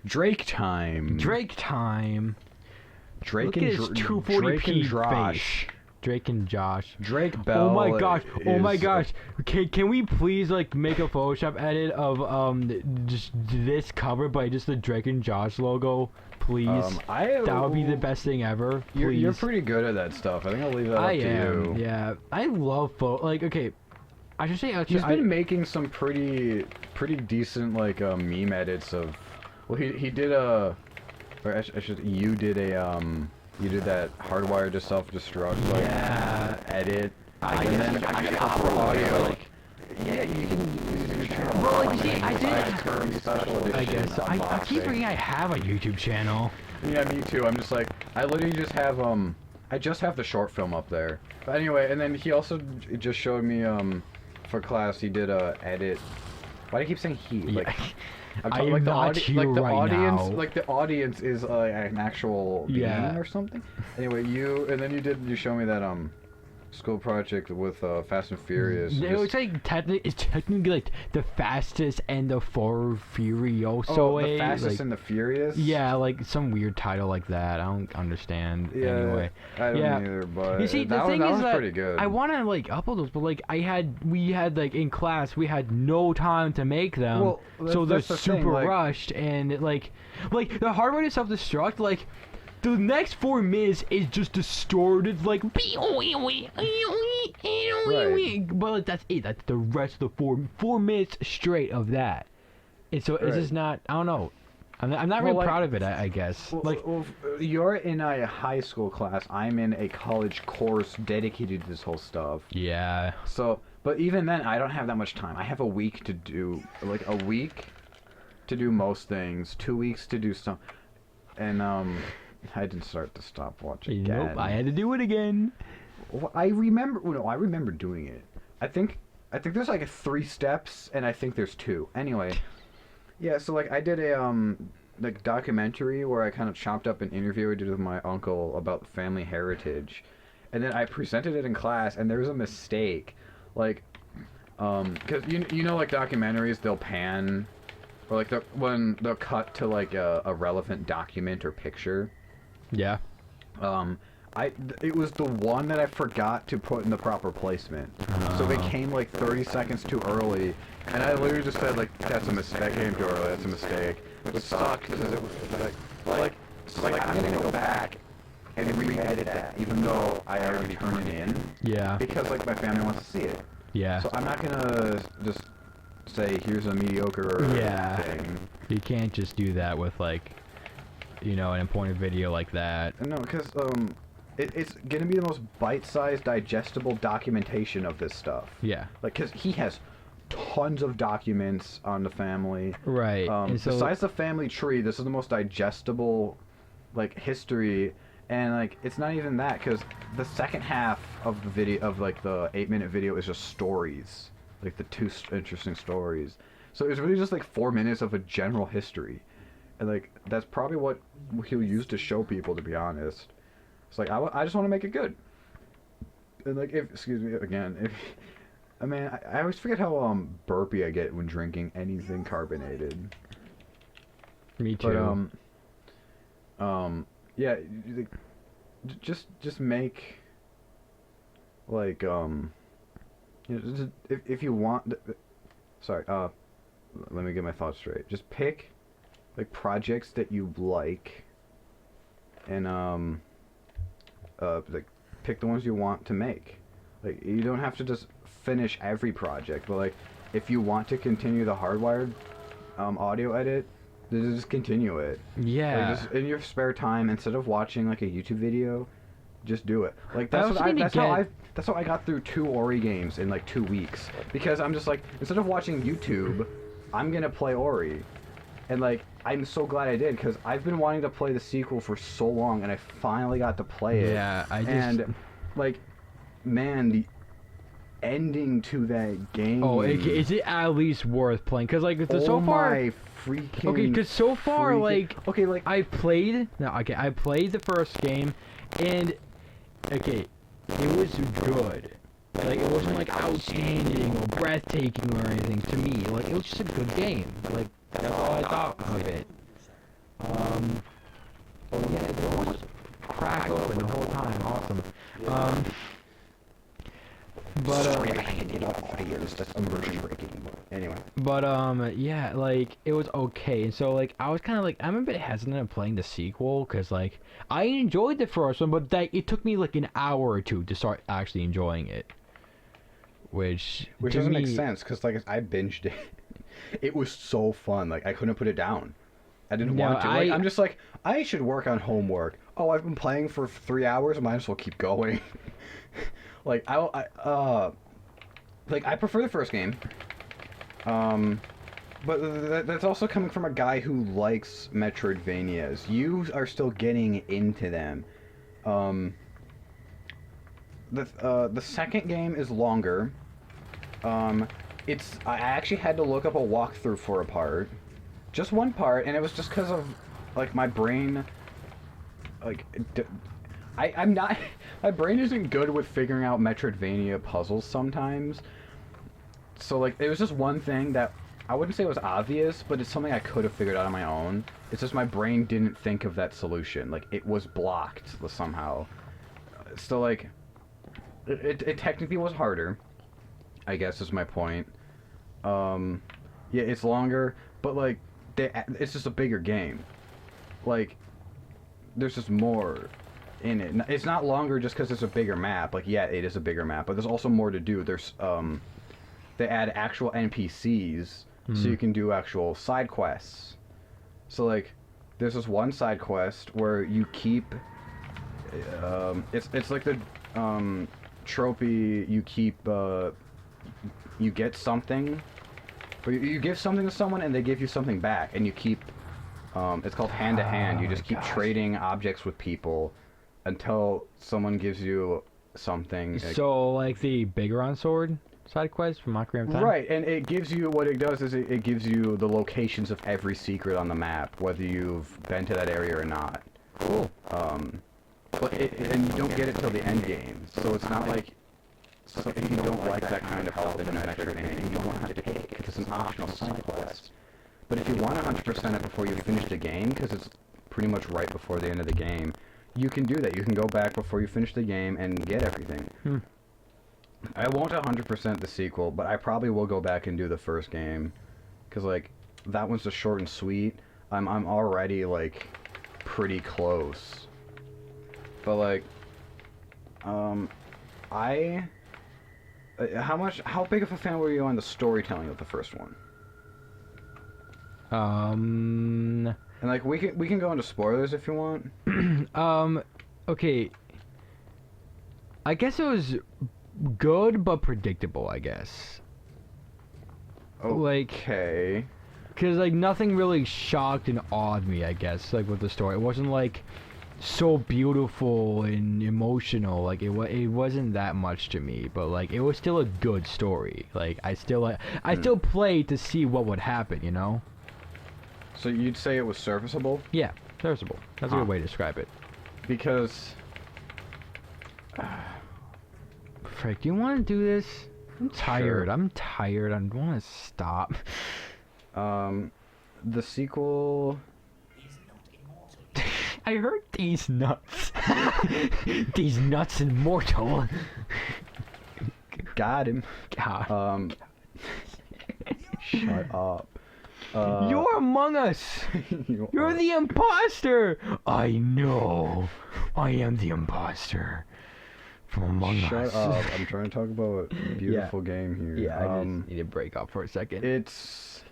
Drake time. Drake time. Drake Look and at his Drake 240p and Drosh. face. Drake and Josh. Drake Bell. Oh my gosh! Oh my is- gosh! Can we please like make a Photoshop edit of just this cover by just the Drake and Josh logo, please? That would be the best thing ever. Please. You're pretty good at that stuff. I think I'll leave that up to you. Yeah, I love Like, okay, I should say He's been making some pretty decent like meme edits of. Well, he did a. Or you did a You did that hardwired to self-destruct like edit. I for audio. Like, yeah, you can use your channel. Well, like, see, I did. I guess so. I keep forgetting I have a YouTube channel. Yeah, me too. I'm just like, I literally just have I just have the short film up there. But anyway, and then he also just showed me for class he did a edit. Why do I keep saying he? Like, I'm talking like the audience, like the audience is an actual being or something. Anyway, you show me that school project with Fast and Furious. It's like technically like the fastest and the Furioso. The fastest and the furious. Yeah, like some weird title like that. I don't understand. Yeah, anyway, I don't either. But you see, the that thing is was that pretty good. I want to like upload those, but like we had like in class we had no time to make them, well, so they're the super thing, like, rushed and like the hardware to self-destruct like. The next 4 minutes is just distorted, like, but like, that's it. That's the rest of the 4 minutes straight of that. And so it's just not. I don't know. I'm not really proud of it. I guess. You're in a high school class. I'm in a college course dedicated to this whole stuff. Yeah. So, but even then, I don't have that much time. I have a week to do, most things. 2 weeks to do some, and I didn't start the stopwatch again. Nope, I had to do it again. Well, I remember doing it. I think there's like 3 steps, and I think there's 2. Anyway, yeah. So like I did a like documentary where I kind of chopped up an interview I did with my uncle about family heritage, and then I presented it in class, and there was a mistake, like, because you know like documentaries they'll pan, or like when they'll cut to like a relevant document or picture. Yeah. It was the one that I forgot to put in the proper placement. So it came like 30 seconds too early, and I literally just said like, that's a mistake, that came too early, that's a mistake. Which sucked, because it was like, I'm gonna go back and re-edit that, even though I already turned it in. Yeah. Because like my family wants to see it. Yeah. So I'm not gonna just say, here's a mediocre thing. You can't just do that with like, an important video like that. No, because it's gonna be the most bite-sized, digestible documentation of this stuff. Yeah. Like, because he has tons of documents on the family. Right. And so, besides the family tree, this is the most digestible, like, history. And like, it's not even that, because the second half of the video, of like the 8-minute video, is just stories, like the 2 interesting stories. So it's really just like 4 minutes of a general history. And like, that's probably what he'll use to show people, to be honest. It's like, I just want to make it good. And like, excuse me again, I always forget how burpy I get when drinking anything carbonated. Me too. But yeah, just make like if you want. Sorry, let me get my thoughts straight. Just pick like projects that you like, and like pick the ones you want to make. Like, you don't have to just finish every project, but like if you want to continue the hardwired audio edit, then just continue it. Yeah. Like, just in your spare time, instead of watching like a YouTube video, just do it. Like that's how I got through 2 Ori games in like 2 weeks, because I'm just like, instead of watching YouTube, I'm gonna play Ori. And like, I'm so glad I did, because I've been wanting to play the sequel for so long, and I finally got to play it. Yeah, and like, man, the ending to that game. Oh, is it at least worth playing? Because like, so far. My freaking. Okay, because so far, like, okay, like I played the first game, and okay, it was good, Like, it wasn't, like, outstanding or breathtaking or anything to me. Like, it was just a good game. Like, that's all I thought of it. Oh yeah, the doors cracked open the whole time. Awesome. That's immersion breaking. Anyway. But yeah, like, it was okay. And so, like, I was kind of like, I'm a bit hesitant of playing the sequel, because, like, I enjoyed the first one, but it took me, like, an hour or two to start actually enjoying it. Which doesn't make sense, because, like, I binged it. It was so fun. Like, I couldn't put it down. I didn't want to. Like, I'm just like, I should work on homework. Oh, I've been playing for 3 hours. I might as well keep going. Like, I prefer the first game. But that's also coming from a guy who likes Metroidvanias. You are still getting into them. The second game is longer. I actually had to look up a walkthrough for a part. Just one part, and it was just because of, like, my brain, like, I'm not, my brain isn't good with figuring out Metroidvania puzzles sometimes. So, like, it was just one thing that, I wouldn't say it was obvious, but it's something I could have figured out on my own. It's just my brain didn't think of that solution. Like, it was blocked somehow. So, like, it technically was harder, I guess is my point. Yeah, it's longer, but, like, it's just a bigger game. Like, there's just more in it. It's not longer just because it's a bigger map. Like, yeah, it is a bigger map, but there's also more to do. There's, they add actual NPCs, so you can do actual side quests. So, like, there's this one side quest where you keep, it's like the, trophy, you keep, you get something, or you give something to someone and they give you something back, and you keep, it's called hand to hand. You just keep trading objects with people until someone gives you something. So, like the Bigoron sword side quest from Ocarina of Time? Right, and it gives you, what it does is it gives you the locations of every secret on the map, whether you've been to that area or not. Cool. But and you don't get it till the end game, so it's not like, so if you don't like that kind of help in a Metroidvania, you don't have to pick it, because it's an optional side quest. But if you want 100% it before you finish the game, because it's pretty much right before the end of the game, you can do that. You can go back before you finish the game and get everything. I won't 100% the sequel, but I probably will go back and do the first game, because, like, that one's just short and sweet. I'm already, like, pretty close. But, like, how big of a fan were you on the storytelling of the first one? And, like, we can go into spoilers if you want. Okay. I guess it was good but predictable, I guess. Okay. Because, like, nothing really shocked and awed me, I guess, like, with the story. It wasn't, like, so beautiful and emotional. Like, it wasn't that much to me, but, like, it was still a good story. Like, I still played to see what would happen, you know? So you'd say it was serviceable? Yeah, serviceable. That's a good way to describe it. Because... Frick, do you want to do this? I'm tired. Sure. I'm tired. I want to stop. The sequel... I heard these nuts. These nuts immortal. Got him. God. Shut up. You're among us. You're the imposter. I know. I am the imposter. From among us. Shut up. I'm trying to talk about a beautiful game here. Yeah, I just need to break up for a second. It's...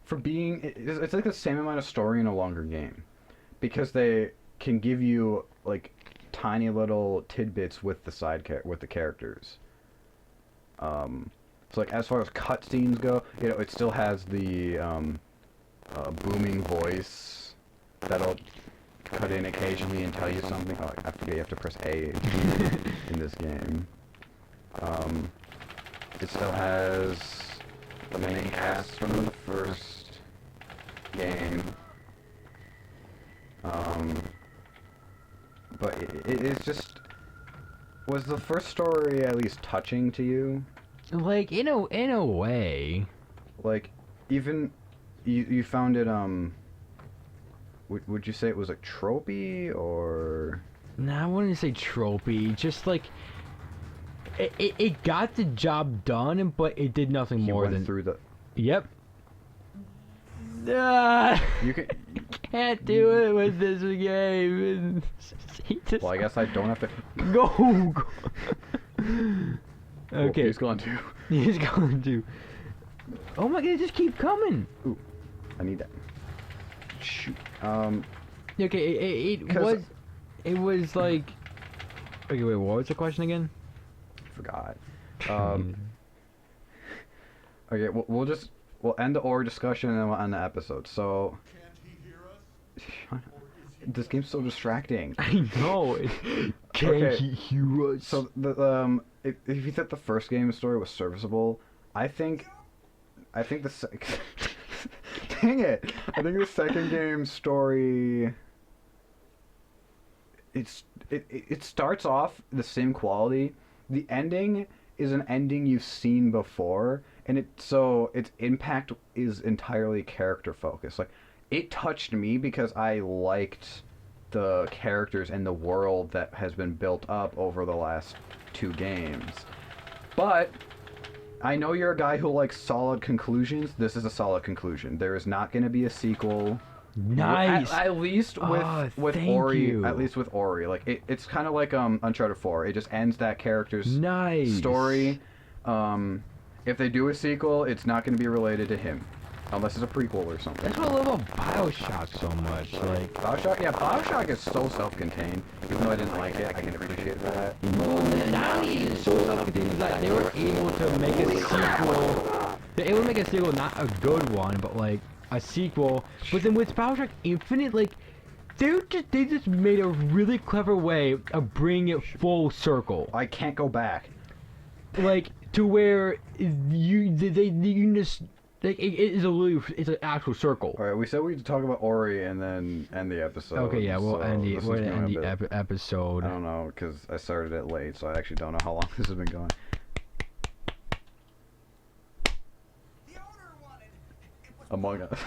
For being... It's like the same amount of story in a longer game. Because they can give you, like, tiny little tidbits with the with the characters. So, like, as far as cutscenes go, you know, it still has the booming voice that'll cut in occasionally and tell you something. Oh, I forget you have to press A in this game. It still has the main cast from the first game. But it's just... Was the first story at least touching to you? Like in a way. Like, even you found it would you say it was like tropey or? Nah, I wouldn't say tropey. Just like it got the job done, but it did nothing You more went than. through the. Yep. Ah, You can. can't do it with this game. He just Well, I guess I don't have to. go. Oh, Okay. he's gone too. He's going to. Oh my god! They just keep coming. Ooh, I need that. Shoot. Okay, it 'Cause- was like. Okay, wait. What was the question again? Forgot. Okay, we'll end the ore discussion and then we'll end the episode. So. This game's so distracting. I know. Can Okay. he hear us? So if you thought the first game story was serviceable, I think the dang it, I think the second game story. It starts off the same quality. The ending is an ending you've seen before, and its impact is entirely character focused. Like, it touched me because I liked the characters and the world that has been built up over the last 2 games. But I know you're a guy who likes solid conclusions. This is a solid conclusion. There is not going to be a sequel. Nice. At least Oh, with thank Ori. you. At least with Ori, like it's kind of like Uncharted 4. It just ends that character's Nice. story. If they do a sequel, it's not going to be related to him, unless it's a prequel or something. That's what I love about Bioshock so much. Like, Bioshock is so self-contained. Even though I didn't like it, I can appreciate that. not only is it so self-contained, like they were able to make a sequel. They're able to make a sequel, not a good one, but like a sequel. But then with Bioshock Infinite, like they just made a really clever way of bringing it full circle. I can't go back. Like to where you can just like it is it's an actual circle. All right, we said we'd talk about Ori and then end the episode. Okay, yeah, we'll so end this is the going a bit- episode. I don't know, because I started it late, so I actually don't know how long this has been going. Among Us.